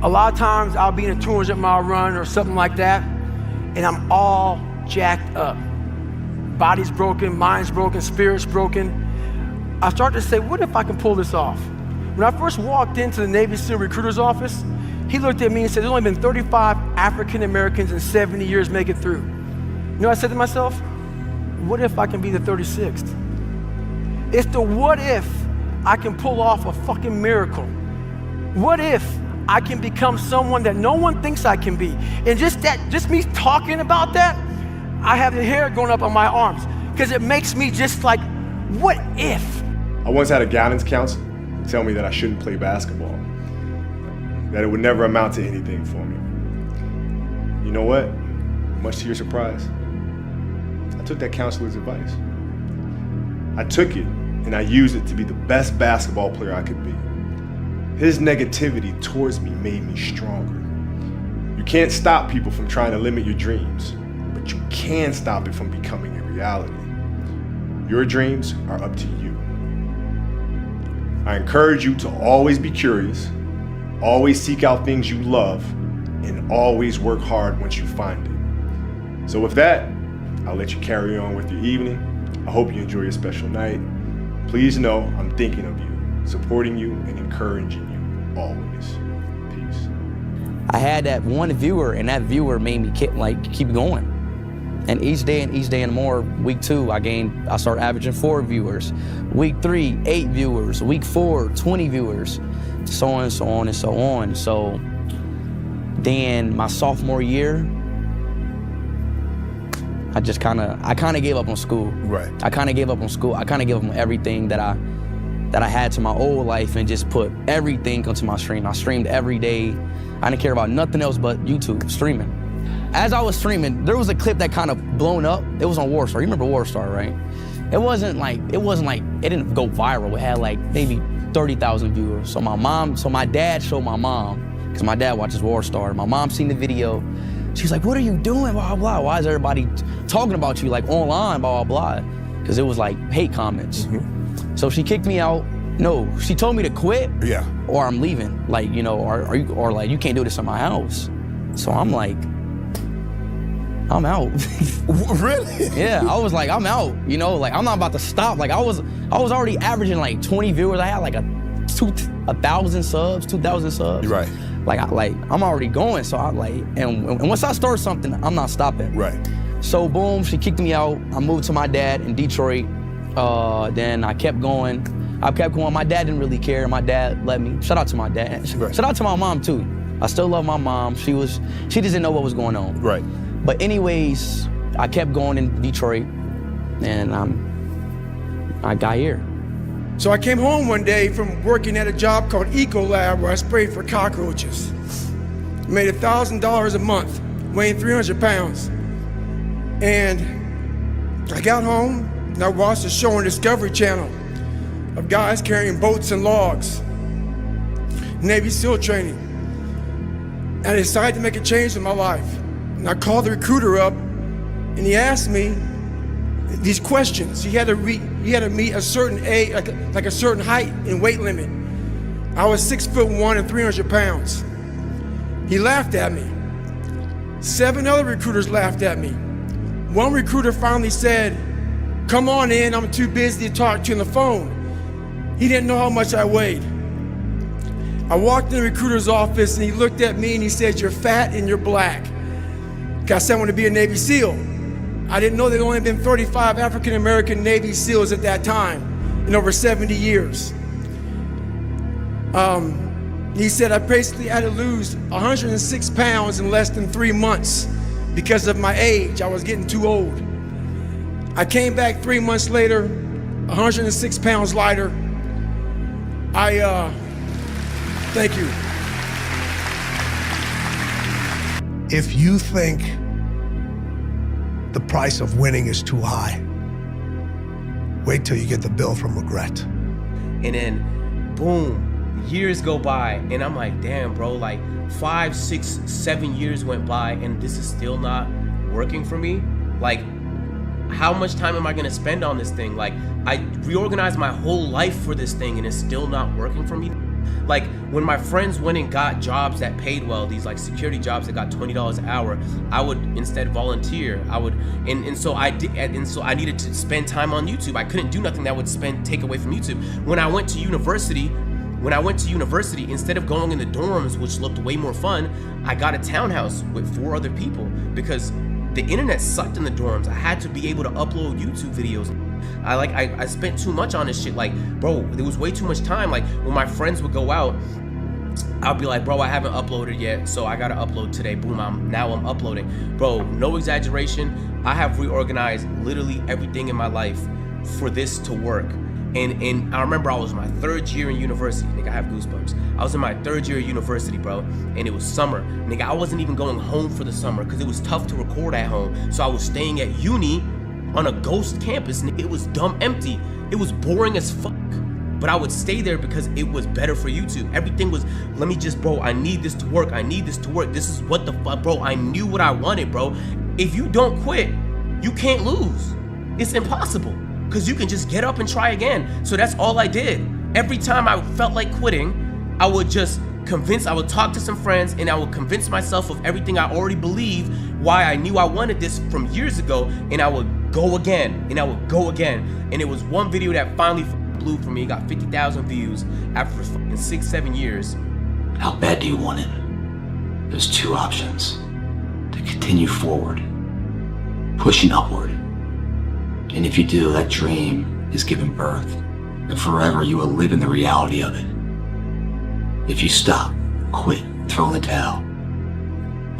A lot of times I'll be in a 200-mile run or something like that, and I'm all jacked up. Body's broken, mind's broken, spirit's broken. I start to say, what if I can pull this off? When I first walked into the Navy SEAL recruiter's office, he looked at me and said, there's only been 35 African Americans in 70 years make it through. You know what I said to myself? What if I can be the 36th? It's the what if I can pull off a fucking miracle. What if I can become someone that no one thinks I can be? And just me talking about that, I have the hair going up on my arms because it makes me just like, what if? I once had a guidance counselor tell me that I shouldn't play basketball, that it would never amount to anything for me. You know what? Much to your surprise, I took that counselor's advice. I took it and I used it to be the best basketball player I could be. His negativity towards me made me stronger. You can't stop people from trying to limit your dreams, but you can stop it from becoming a reality. Your dreams are up to you. I encourage you to always be curious, always seek out things you love, and always work hard once you find it. So with that, I'll let you carry on with your evening. I hope you enjoy your special night. Please know I'm thinking of you, supporting you, and encouraging you always. Peace. I had that one viewer, and that viewer made me keep going. And each day and more, week 2, I started averaging 4 viewers. Week 3, 8 viewers. Week 4, 20 viewers. So on and so on and so on. So then my sophomore year, I kind of gave up on school. Right. I kind of gave up on school. I kind of gave up on everything that I had to my old life and just put everything onto my stream. I streamed every day. I didn't care about nothing else but YouTube, streaming. As I was streaming, there was a clip that kind of blown up. It was on Warstar. You remember Warstar, right? It didn't go viral. It had like maybe 30,000 viewers. So my dad showed my mom, because my dad watches Warstar. My mom seen the video. She's like, what are you doing, blah, blah, blah. Why is everybody talking about you like online, blah, blah, blah. Because it was like hate comments. Mm-hmm. So she kicked me out. No, she told me to quit. Yeah. Or I'm leaving. Like, you know, or like, you can't do this in my house. So I'm like, I'm out. Really? Yeah, I was like, I'm out. You know, like I'm not about to stop. Like I was already averaging like 20 viewers. I had like 1,000 subs, 2,000 subs. Right. I'm already going. So I and once I start something, I'm not stopping. Right. So boom, she kicked me out. I moved to my dad in Detroit. Then I kept going. My dad didn't really care. My dad let me. Shout out to my dad. Right. Shout out to my mom too. I still love my mom. She just didn't know what was going on. Right. But anyways, I kept going in Detroit, and I got here. So I came home one day from working at a job called Ecolab where I sprayed for cockroaches. Made $1,000 a month, weighing 300 pounds. And I got home and I watched a show on Discovery Channel of guys carrying boats and logs, Navy SEAL training. And I decided to make a change in my life. And I called the recruiter up and he asked me these questions. He had to meet a certain age, like a certain height and weight limit. I was 6'1" and 300 pounds. He laughed at me. 7 other recruiters laughed at me. One recruiter finally said, come on in, I'm too busy to talk to you on the phone. He didn't know how much I weighed. I walked in the recruiter's office and he looked at me and he said, you're fat and you're black. I said I want to be a Navy SEAL. I didn't know there'd only been 35 African American Navy SEALs at that time in over 70 years. He said I basically had to lose 106 pounds in less than 3 months because of my age. I was getting too old. I came back 3 months later, 106 pounds lighter. Thank you. If you think the price of winning is too high, wait till you get the bill from regret. And then, boom, years go by, and I'm like, damn, bro, like 5, 6, 7 years went by, and this is still not working for me. Like, how much time am I gonna spend on this thing? Like, I reorganized my whole life for this thing, and it's still not working for me. Like when my friends went and got jobs that paid well, these like security jobs that got $20 an hour, I would instead volunteer. I would, and so I did, and so I needed to spend time on YouTube. I couldn't do nothing that would take away from YouTube. When I went to university, instead of going in the dorms, which looked way more fun, I got a townhouse with 4 other people because the internet sucked in the dorms. I had to be able to upload YouTube videos. I spent too much on this shit. Like, bro, there was way too much time. Like, when my friends would go out, I'd be like, bro, I haven't uploaded yet, so I gotta upload today. Boom, I'm uploading. Bro, no exaggeration, I have reorganized literally everything in my life for this to work. And I remember I was in my 3rd year in university. Nigga, I have goosebumps. I was in my 3rd year of university, bro, and it was summer. Nigga, I wasn't even going home for the summer because it was tough to record at home. So I was staying at uni on a ghost campus. Nigga, it was dumb empty. It was boring as fuck. But I would stay there because it was better for YouTube. Everything was, let me just, bro, I need this to work. I need this to work. This is what the fuck, bro. I knew what I wanted, bro. If you don't quit, you can't lose. It's impossible. Because you can just get up and try again. So that's all I did. Every time I felt like quitting, I would talk to some friends and I would convince myself of everything I already believed, why I knew I wanted this from years ago, and I would go again, and I would go again. And it was one video that finally blew for me. It got 50,000 views after 6-7 years. How bad do you want it? There's 2 options. To continue forward, pushing upward. And if you do, that dream is given birth, and forever you will live in the reality of it. If you stop, quit, throw in the towel,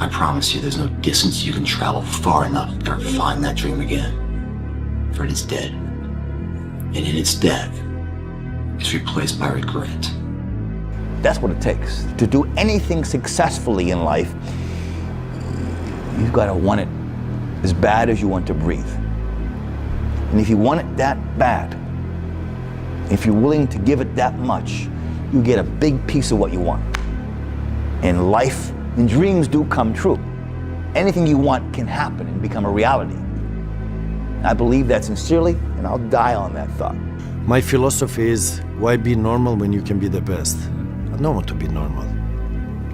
I promise you there's no distance you can travel far enough to ever find that dream again. For it is dead. And in its death, it's replaced by regret. That's what it takes. To do anything successfully in life, you've got to want it as bad as you want to breathe. And if you want it that bad, if you're willing to give it that much, you get a big piece of what you want. And life and dreams do come true. Anything you want can happen and become a reality. I believe that sincerely, and I'll die on that thought. My philosophy is, why be normal when you can be the best? I don't want to be normal.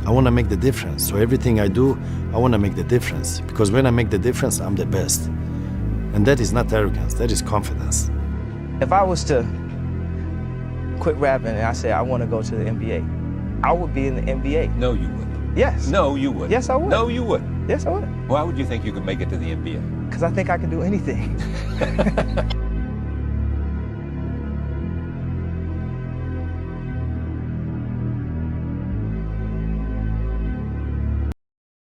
I want to make the difference. So everything I do, I want to make the difference. Because when I make the difference, I'm the best. And that is not arrogance, that is confidence. If I was to quit rapping and I said I want to go to the NBA, I would be in the NBA. No, you wouldn't. Yes. No, you wouldn't. Yes, I would. No, you wouldn't. Yes, I would. Why would you think you could make it to the NBA? Because I think I can do anything.